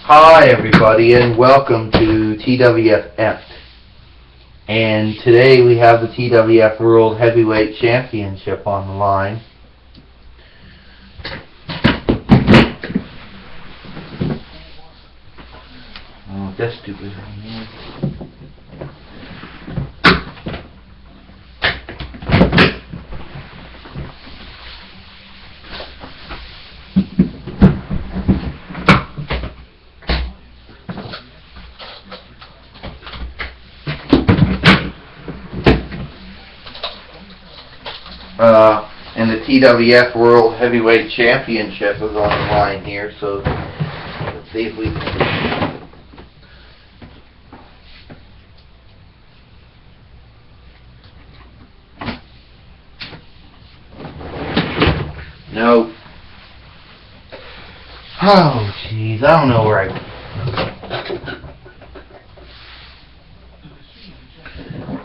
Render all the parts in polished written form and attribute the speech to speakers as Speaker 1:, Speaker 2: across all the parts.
Speaker 1: Hi everybody and welcome to TWF. And today we have the TWF World Heavyweight Championship on the line. Oh, that's stupid. And the TWF World Heavyweight Championship is on the line here, so let's see if we can... No. Oh, jeez, I don't know where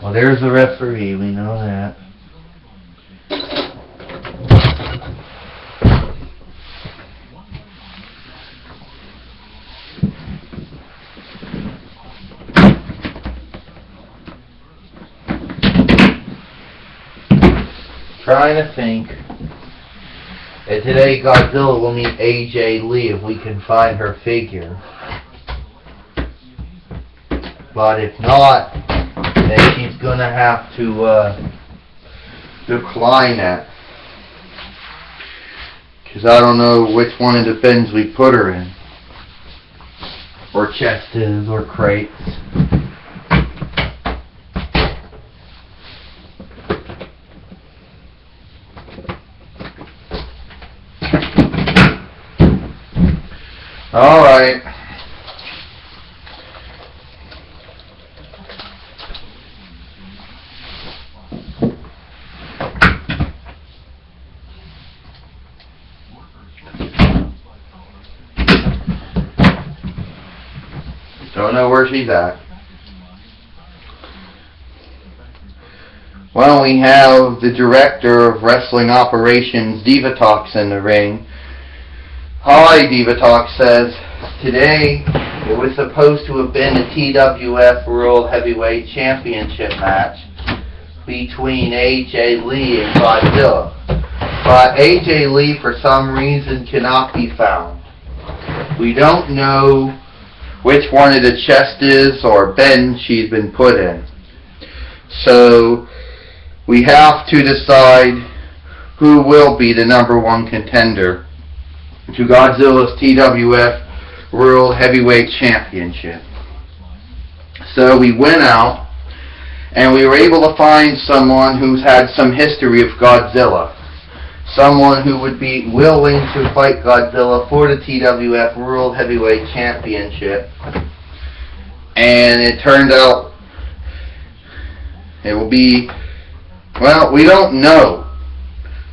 Speaker 1: Well, there's the referee, we know that. Trying to think. And today Godzilla will meet AJ Lee if we can find her figure. But if not, then she's gonna have to decline that. Because I don't know which one of the bins we put her in. Or chests or crates. Alright. Don't know where she's at. Well, we have the director of wrestling operations, Divatox, in the ring. Hi, Divatox says, today it was supposed to have been a TWF World Heavyweight Championship match between AJ Lee and Godzilla. But AJ Lee, for some reason, cannot be found. We don't know which one of the chests is or bins she's been put in. So we have to decide who will be the #1 contender to Godzilla's TWF World Heavyweight Championship. So we went out and we were able to find someone who's had some history of Godzilla. Someone who would be willing to fight Godzilla for the TWF World Heavyweight Championship. And it turned out it will be, well, we don't know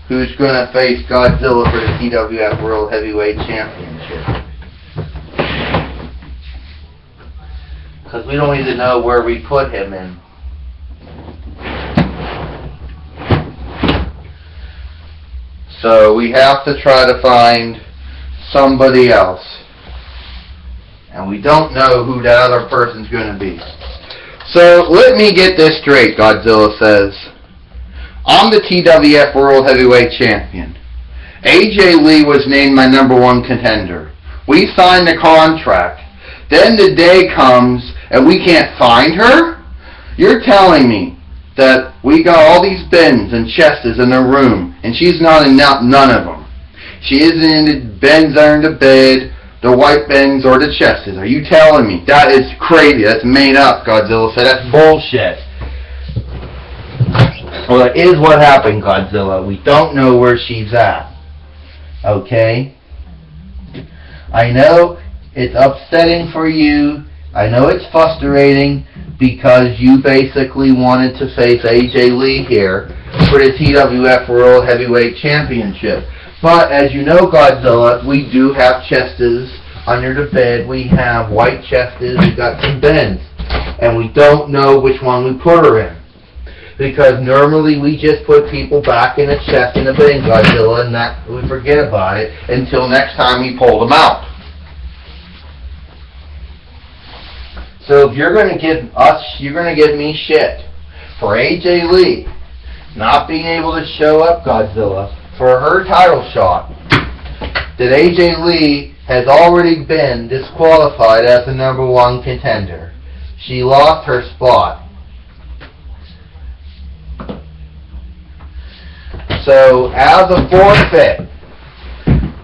Speaker 1: who's going to face Godzilla for the TWF World Heavyweight Championship. Because we don't even know where we put him in. So we have to try to find somebody else. And we don't know who that other person's going to be. So let me get this straight, Godzilla says. I'm the TWF World Heavyweight Champion. AJ Lee was named my #1 contender. We signed the contract. Then the day comes and we can't find her? You're telling me that we got all these bins and chests in the room and she's not in none of them. She isn't in the bins under the bed, the white bins, or the chests. Are you telling me? That is crazy. That's made up, Godzilla said. That's bullshit. Well, that is what happened, Godzilla. We don't know where she's at. Okay? I know it's upsetting for you. I know it's frustrating because you basically wanted to face AJ Lee here for the TWF World Heavyweight Championship. But as you know, Godzilla, we do have chests under the bed. We have white chests. We got some bins. And we don't know which one we put her in. because normally we just put people back in the chest in the bin, Godzilla, and that we forget about it until next time we pull them out. So if you're going to give me shit for AJ Lee not being able to show up, Godzilla, for her title shot, that AJ Lee has already been disqualified as the #1 contender. She lost her spot. So, as a forfeit,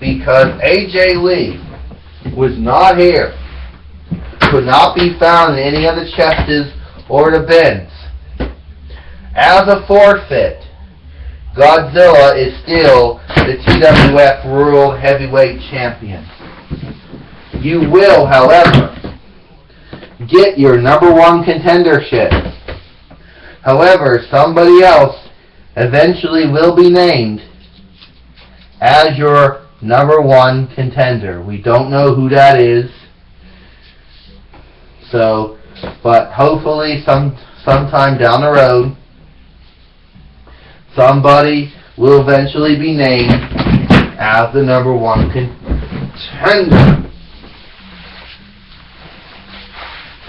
Speaker 1: because AJ Lee was not here, could not be found in any of the chests or the bins, as a forfeit, Godzilla is still the TWF World Heavyweight Champion. You will, however, get your #1 contendership. However, somebody else eventually will be named as your #1 contender. We don't know who that is. So, but hopefully sometime down the road, somebody will eventually be named as the #1 contender.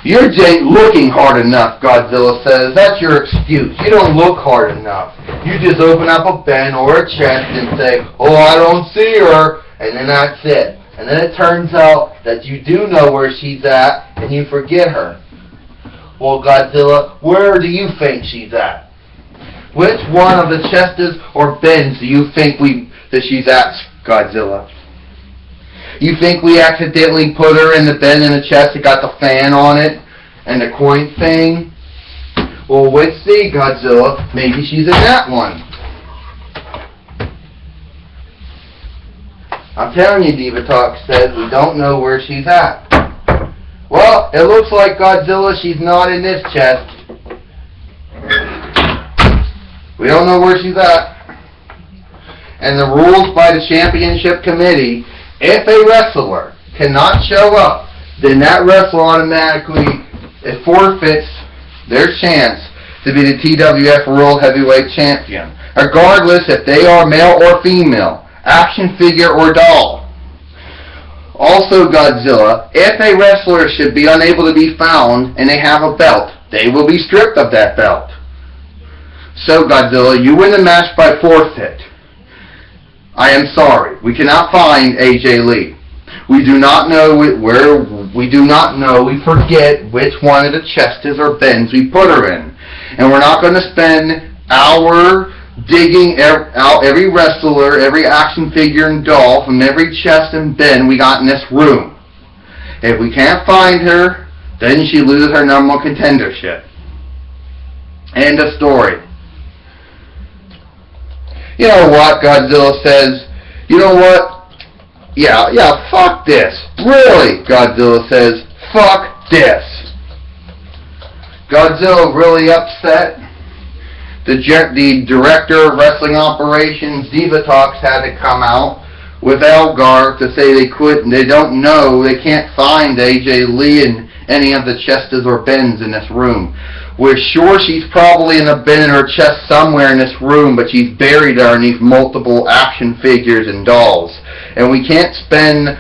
Speaker 1: You ain't looking hard enough, Godzilla says. That's your excuse. You don't look hard enough. You just open up a bin or a chest and say, oh, I don't see her, and then that's it. And then it turns out that you do know where she's at, and you forget her. Well, Godzilla, where do you think she's at? Which one of the chests or bins do you think that she's at, Godzilla? You think we accidentally put her in the bin in the chest that got the fan on it and the coin thing? Well, let's see, Godzilla. Maybe she's in that one. I'm telling you, Diva Talk says we don't know where she's at. Well, it looks like, Godzilla, she's not in this chest. We don't know where she's at. And the rules by the championship committee, if a wrestler cannot show up, then that wrestler automatically forfeits their chance to be the TWF World Heavyweight Champion, regardless if they are male or female, action figure or doll. Also, Godzilla, if a wrestler should be unable to be found and they have a belt, they will be stripped of that belt. So, Godzilla, you win the match by forfeit. I am sorry. We cannot find AJ Lee. We do not know where. We do not know. We forget which one of the chests or bins we put her in, and we're not going to spend hours digging out every wrestler, every action figure and doll from every chest and bin we got in this room. If we can't find her, then she loses her #1 contendership. End of story. You know what, Godzilla says, you know what, yeah, fuck this. Really, Godzilla says, fuck this. Godzilla really upset. The director of wrestling operations, Diva Talks, had to come out with Elgar to say they don't know, they can't find AJ Lee in any of the chests or bins in this room. We're sure she's probably in a bin in her chest somewhere in this room, but she's buried underneath multiple action figures and dolls. And we can't spend a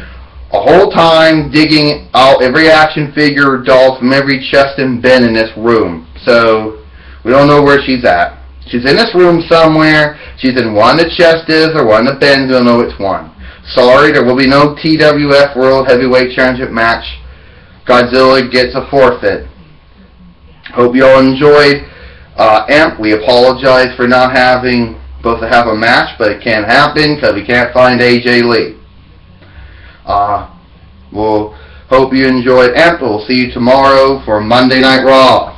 Speaker 1: whole time digging out every action figure or doll from every chest and bin in this room. So, we don't know where she's at. She's in this room somewhere. She's in one of the chests or one of the bins. We don't know which one. Sorry, there will be no TWF World Heavyweight Championship match. Godzilla gets a forfeit. Hope you all enjoyed. We apologize for not having supposed to have a match, but it can't happen because we can't find AJ Lee. We'll hope you enjoyed. We'll see you tomorrow for Monday Night Raw.